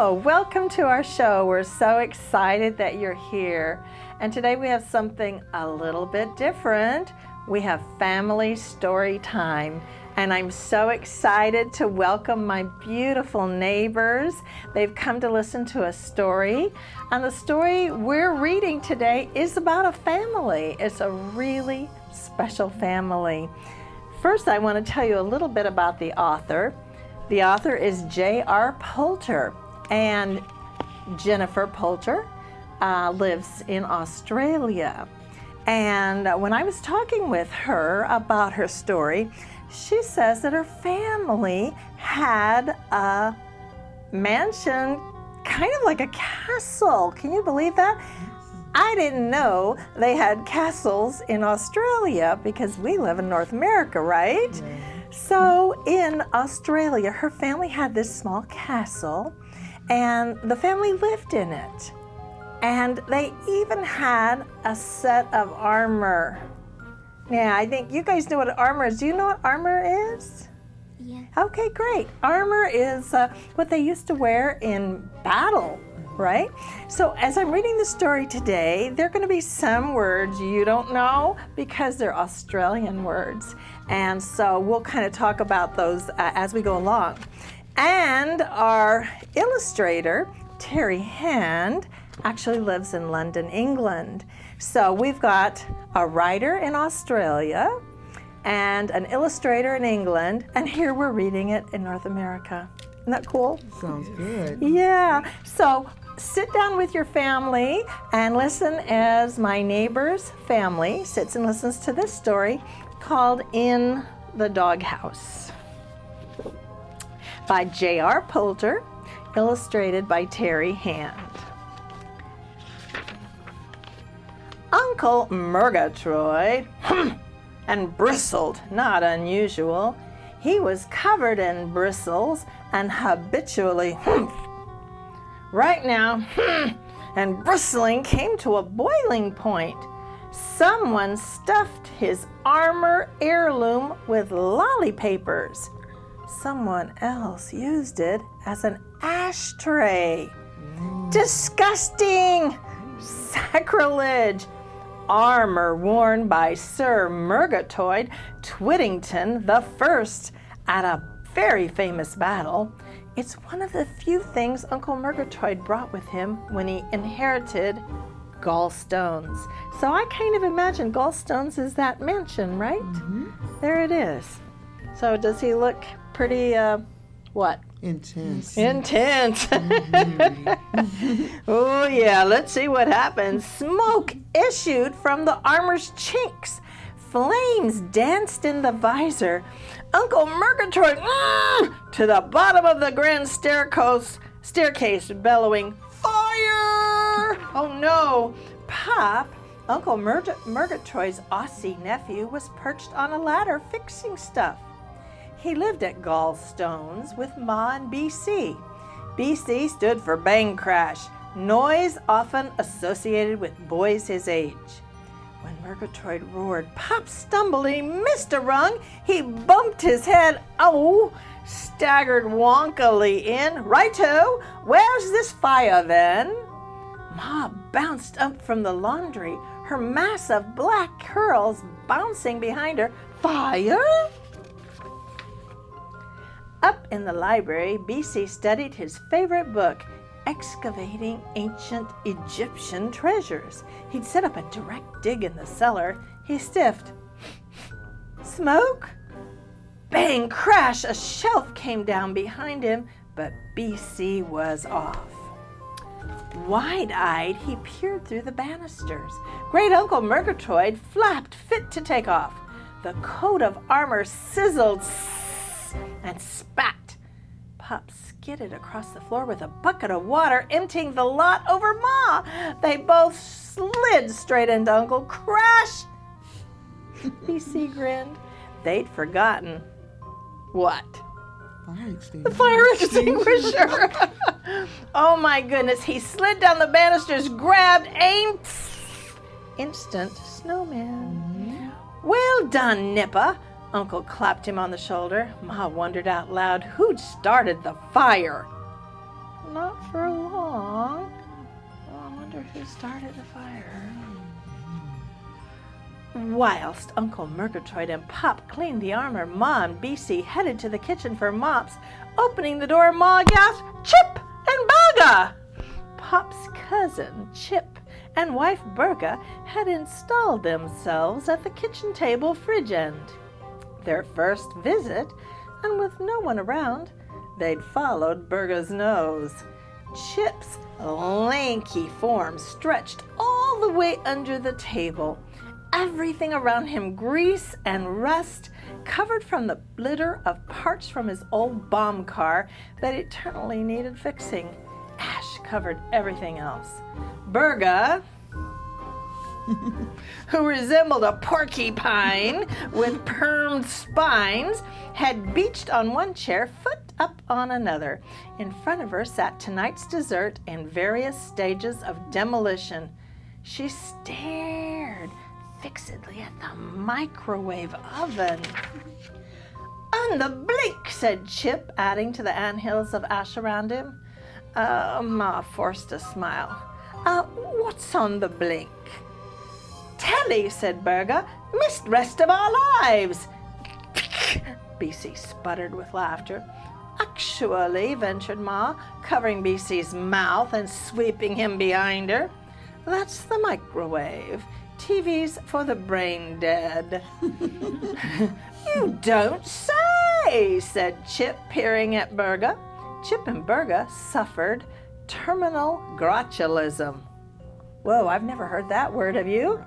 Hello, welcome to our show. We're so excited that you're here. And today we have something a little bit different. We have family story time. And I'm so excited to welcome my beautiful neighbors. They've come to listen to a story. And the story we're reading today is about a family. It's a really special family. First, I want to tell you a little bit about the author. The author is J.R. Poulter, and Jennifer Poulter lives in Australia. And when I was talking with her about her story, she says that her family had a mansion, kind of like a castle. Can you believe that? I didn't know they had castles in Australia because we live in North America, right? Yeah. So in Australia, her family had this small castle, and the family lived in it. And they even had a set of armor. Yeah, I think you guys know what armor is. Do you know what armor is? Yeah. Okay, great. Armor is what they used to wear in battle, right? So as I'm reading the story today, there are going to be some words you don't know because they're Australian words. And so we'll kind of talk about those as we go along. And our illustrator, Terry Hand, actually lives in London, England. So we've got a writer in Australia and an illustrator in England, and here we're reading it in North America. Isn't that cool? Sounds good. Yeah. So sit down with your family and listen as my neighbor's family sits and listens to this story called In the Doghouse by J.R. Poulter, illustrated by Terry Hand. Uncle Murgatroyd and bristled, not unusual. He was covered in bristles and habitually right now, and bristling came to a boiling point. Someone stuffed his armor heirloom with lolly papers. Someone else used it as an ashtray. Disgusting! Sacrilege! Armor worn by Sir Murgatroyd Twittington the First at a very famous battle. It's one of the few things Uncle Murgatroyd brought with him when he inherited gallstones. So I kind of imagine gallstones is that mansion, right? Mm-hmm. There it is. So does he look pretty, what? Intense. Intense. Mm-hmm. Oh, yeah. Let's see what happens. Smoke issued from the armor's chinks. Flames danced in the visor. Uncle Murgatroyd to the bottom of the grand staircase, bellowing, "Fire!" Oh, no. Pop, Uncle Murgatroyd's Aussie nephew, was perched on a ladder fixing stuff. He lived at Gallstones with Ma and BC. BC stood for bang crash, noise often associated with boys his age. When Murgatroyd roared, Pop stumbled and he missed a rung. He bumped his head, staggered wonkily in. Righto, where's this fire then? Ma bounced up from the laundry, her mass of black curls bouncing behind her. Fire? Up in the library, BC studied his favorite book, Excavating Ancient Egyptian Treasures. He'd set up a direct dig in the cellar. He stiffed. Smoke? Bang, crash, a shelf came down behind him, but BC was off. Wide-eyed, he peered through the banisters. Great Uncle Murgatroyd flapped, fit to take off. The coat of armor sizzled and spat. Pop skidded across the floor with a bucket of water, emptying the lot over Ma. They both slid straight into Uncle. Crash! BC grinned. They'd forgotten. What? Fire extinguisher. The fire extinguisher. Oh my goodness. He slid down the banisters, grabbed, aimed. Instant snowman. Well done, Nippa. Uncle clapped him on the shoulder. Ma wondered out loud who'd started the fire. not for long. Oh, I wonder who started the fire. Whilst Uncle Murgatroyd and Pop cleaned the armor, Ma and BC headed to the kitchen for mops. Opening the door, Ma gasped, "Chip and Burga!" Pop's cousin, Chip, and wife Burga had installed themselves at the kitchen table fridge end. Their first visit, and with no one around, they'd followed Burga's nose. Chip's lanky form stretched all the way under the table. Everything around him grease and rust, covered from the litter of parts from his old bomb car that eternally needed fixing. Ash covered everything else. Burga, who resembled a porcupine with permed spines, had beached on one chair, foot up on another. In front of her sat tonight's dessert in various stages of demolition. She stared fixedly at the microwave oven. "On the blink," said Chip, adding to the anthills of ash around him. Ma forced a smile. What's on the blink?" "Telly," said Burga. "Missed rest of our lives." BC sputtered with laughter. "Actually," ventured Ma, covering BC's mouth and sweeping him behind her, "that's the microwave. TV's for the brain dead." "You don't say," said Chip, peering at Burga. Chip and Burga suffered terminal gratulism. Whoa, I've never heard that word, have you?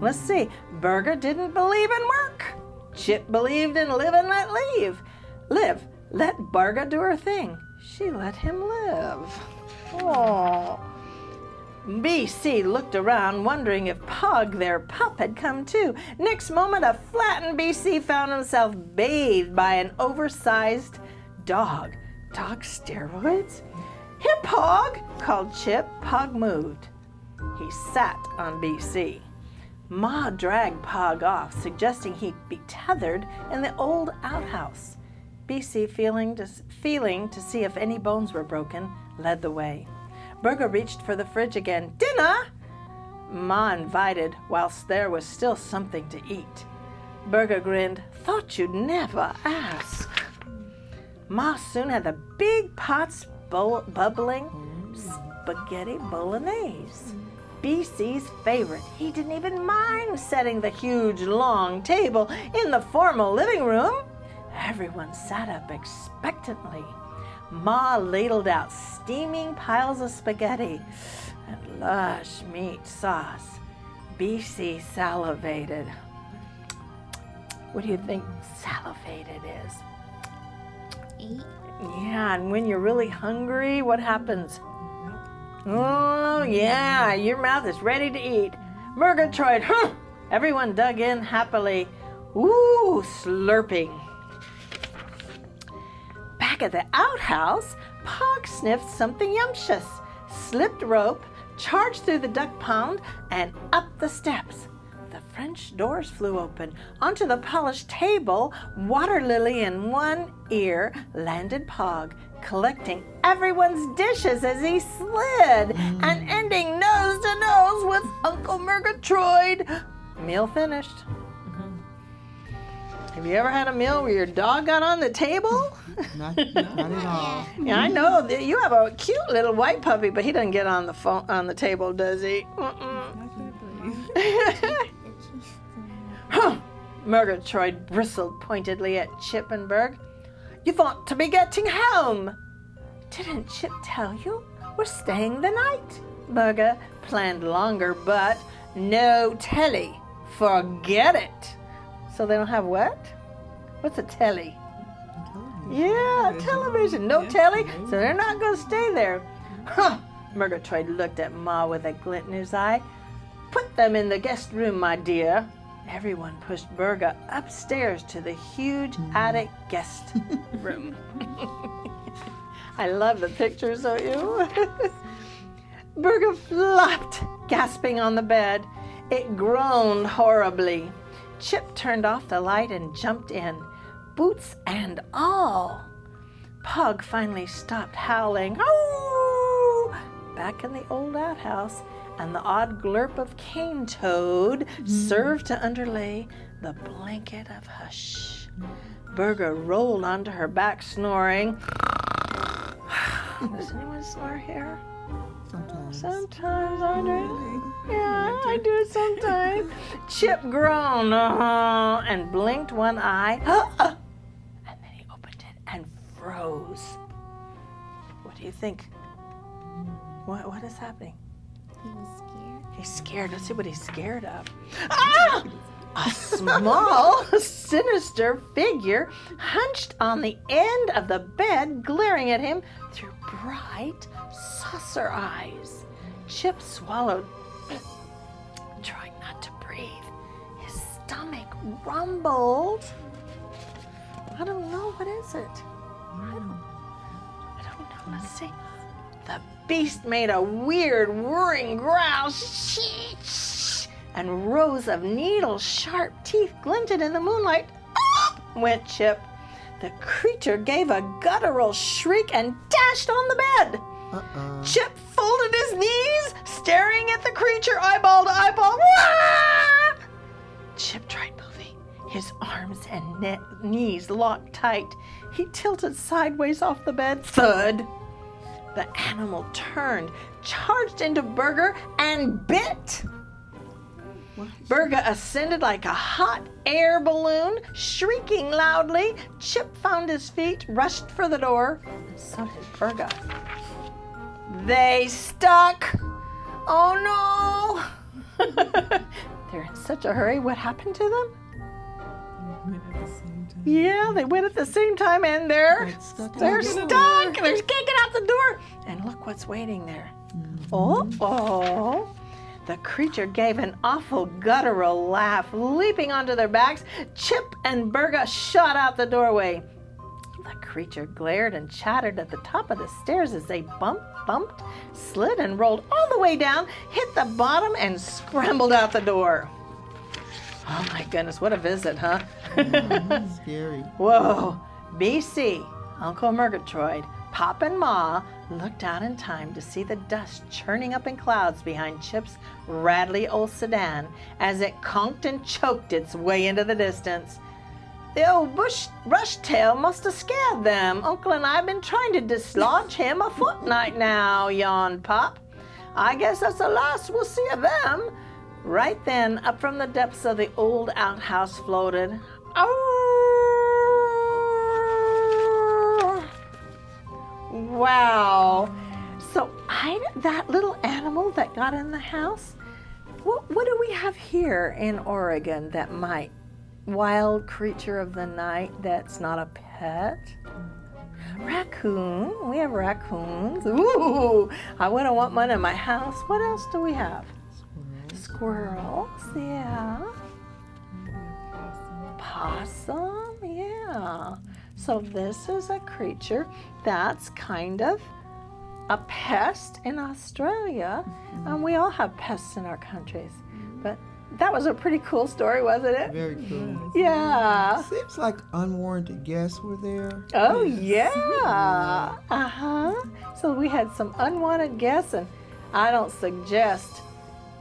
Let's see. Burga didn't believe in work. Chip believed in live and let leave. Live. Let Burga do her thing. She let him live. Oh. BC looked around, wondering if Pug, their pup, had come too. Next moment, a flattened BC found himself bathed by an oversized dog. Dog steroids? "Here, Pug," called Chip. Pug moved. He sat on BC. Ma dragged Pug off, suggesting he be tethered in the old outhouse. BC, feeling to see if any bones were broken, led the way. Burga reached for the fridge again. "Dinner?" Ma invited, whilst there was still something to eat. Burga grinned. "Thought you'd never ask." Ma soon had the big pots bubbling spaghetti bolognese. BC's favorite. He didn't even mind setting the huge, long table in the formal living room. Everyone sat up expectantly. Ma ladled out steaming piles of spaghetti and lush meat sauce. BC salivated. What do you think salivated is? Eat. Yeah, and when you're really hungry, what happens? Oh, yeah, your mouth is ready to eat. Murgatroyd, huh? Everyone dug in happily. Ooh, slurping. Back at the outhouse, Pog sniffed something yumptious, slipped rope, charged through the duck pond, and up the steps. The French doors flew open. Onto the polished table, water lily in one ear, landed Pog, collecting everyone's dishes as he slid, and ending nose to nose with Uncle Murgatroyd. Meal finished. Have you ever had a meal where your dog got on the table? Not at all. Yeah, I know that you have a cute little white puppy, but he doesn't get on the table, does he? Huh! Murgatroyd bristled pointedly at Chip and Burg. "You want to be getting home." "Didn't Chip tell you? We're staying the night." Burga planned longer, but no telly. Forget it. So they don't have what? What's a telly? Yeah, television. No telly, so they're not going to stay there. Huh! Murgatroyd looked at Ma with a glint in his eye. "Put them in the guest room, my dear." Everyone pushed Burga upstairs to the huge attic guest room. I love the pictures, don't you? Burga flopped, gasping on the bed. It groaned horribly. Chip turned off the light and jumped in, boots and all. Pug finally stopped howling. Oh! Back in the old outhouse, and the odd glurp of cane toad served to underlay the blanket of hush. Burger rolled onto her back, snoring. Does anyone snore here? Sometimes, Audrey. Yeah, I do it sometimes. Chip groaned and blinked one eye. And then he opened it and froze. What do you think? What is happening? He was scared. He's scared. Let's see what he's scared of. Ah! A small, sinister figure hunched on the end of the bed, glaring at him through bright saucer eyes. Chip swallowed, trying not to breathe. His stomach rumbled. I don't know. What is it? I don't know. Let's see. The beast made a weird whirring growl, and rows of needle-sharp teeth glinted in the moonlight. Up went Chip. The creature gave a guttural shriek and dashed on the bed. Chip folded his knees, staring at the creature eyeball to eyeball. Wah! Chip tried moving. His arms and knees locked tight. He tilted sideways off the bed. Thud! The animal turned, charged into Burger, and bit. Burger ascended like a hot air balloon, shrieking loudly. Chip found his feet, rushed for the door, and so did Burger. They stuck. Oh no! They're in such a hurry. What happened to them? Yeah, they went at the same time, and they're stuck. They're kicking out the door. And look what's waiting there. Oh. The creature gave an awful guttural laugh, leaping onto their backs. Chip and Burga shot out the doorway. The creature glared and chattered at the top of the stairs as they bumped, slid, and rolled all the way down, hit the bottom, and scrambled out the door. Oh my goodness, what a visit, huh? Scary. Whoa. BC, Uncle Murgatroyd, Pop and Ma looked out in time to see the dust churning up in clouds behind Chip's rattly old sedan as it conked and choked its way into the distance. The old rush tail must have scared them. Uncle and I have been trying to dislodge him a fortnight now, yawned Pop. I guess that's the last we'll see of them. Right then, up from the depths of the old outhouse floated, oh! Wow. So that little animal that got in the house, what do we have here in Oregon that might? Wild creature of the night that's not a pet? Raccoon. We have raccoons. Ooh, I wouldn't want one in my house. What else do we have? Squirrels, yeah. Possum, yeah. So this is a creature that's kind of a pest in Australia. And we all have pests in our countries. But that was a pretty cool story, wasn't it? Very cool. Yeah. Seems like unwarranted guests were there. Oh, yeah. Uh-huh. So we had some unwanted guests, and I don't suggest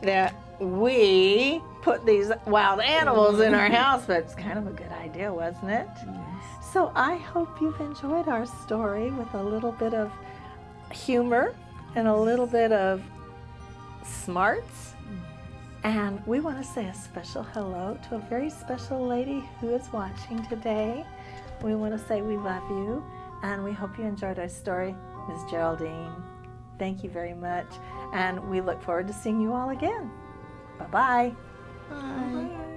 that we put these wild animals in our house, but it's kind of a good idea, wasn't it? Yes. So I hope you've enjoyed our story with a little bit of humor and a little bit of smarts. And we want to say a special hello to a very special lady who is watching today. We want to say we love you, and we hope you enjoyed our story, Ms. Geraldine. Thank you very much, and we look forward to seeing you all again. Bye-bye. Bye.